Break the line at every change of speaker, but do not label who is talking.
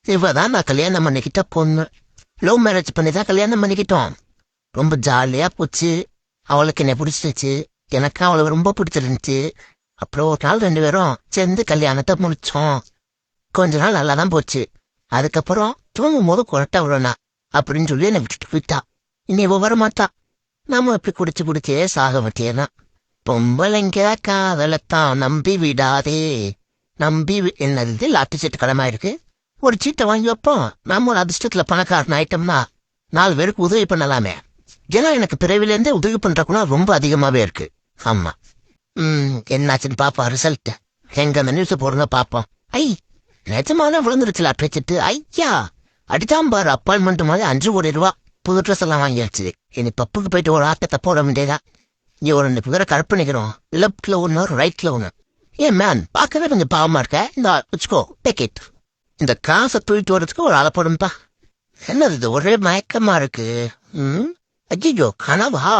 இவதான் நான் கல்யாணம் பண்ணிக்கிட்ட பொண்ணு. லவ் மேரேஜ் பண்ணி தான் கல்யாணம் பண்ணிக்கிட்டோம். ரொம்ப ஜாலியா போச்சு. அவளுக்கு என்ன பிடிச்சிருச்சு, எனக்கு அவளை ரொம்ப பிடிச்சிருந்துச்சு. அப்புறம் ஒரு நாள் 2 பேரும் சேர்ந்து கல்யாணத்தை முடிச்சோம். கொஞ்ச நாள் நல்லா தான் போச்சு. அதுக்கப்புறம் தூங்கும் போது கொரட்டை விடணா அப்படின்னு சொல்லி என்னை விட்டுட்டு போயிட்டா. இனி இவ வர மாட்டா. நாம இப்படி குடிச்சே சாக வேண்டியதான். பொம்பளைங்க காதலத்தான் நம்பி விடாதே. என்னது லாட்டு சீட்டு கடமை இருக்கு. ஒரு சீட்டை வாங்கி வைப்போம். நம்ம ஒரு அதிர்ஷ்டத்துல பணக்காரன் ஆயிட்டோம்னா 4 பேருக்கு உதவி பண்ணலாமே. ஏன்னா எனக்கு பிறவிலேருந்தே உதவி பண்ற குணம் ரொம்ப அதிகமாவே இருக்கு. ஆமா. என்னாச்சுன்னு பாப்போம் ரிசல்ட். எங்க அந்த நியூஸ் போடுங்க பாப்போம். ஐ, நிஜமான விழுந்துருச்சு லாட்டரி சீட்டு. ஐயா, அடிதான் பாரு அப்பாயின்மெண்ட் மாதிரி 5 கோடி ரூபா. புது ட்ரெஸ் எல்லாம் வாங்கியாச்சு. இனி பப்புக்கு போயிட்டு ஒரு ஆட்டத்தை போட வேண்டியதான். இங்க ஒரு 2 பேரை கற்பனைக்கிறோம். லெப்ட்ல ஒண்ணு, ரைட்ல ஒண்ணு. ஏன் மேன், பார்க்கவே கொஞ்சம் பாவமா இருக்க. இந்த வச்சுக்கோ, டேக் இட். இந்த காசை தூக்கிட்டு வரதுக்கு ஒரு ஆளை போடும்பா. என்னது இது ஒரே மயக்கமா இருக்கு. ஐயோ, கனவா?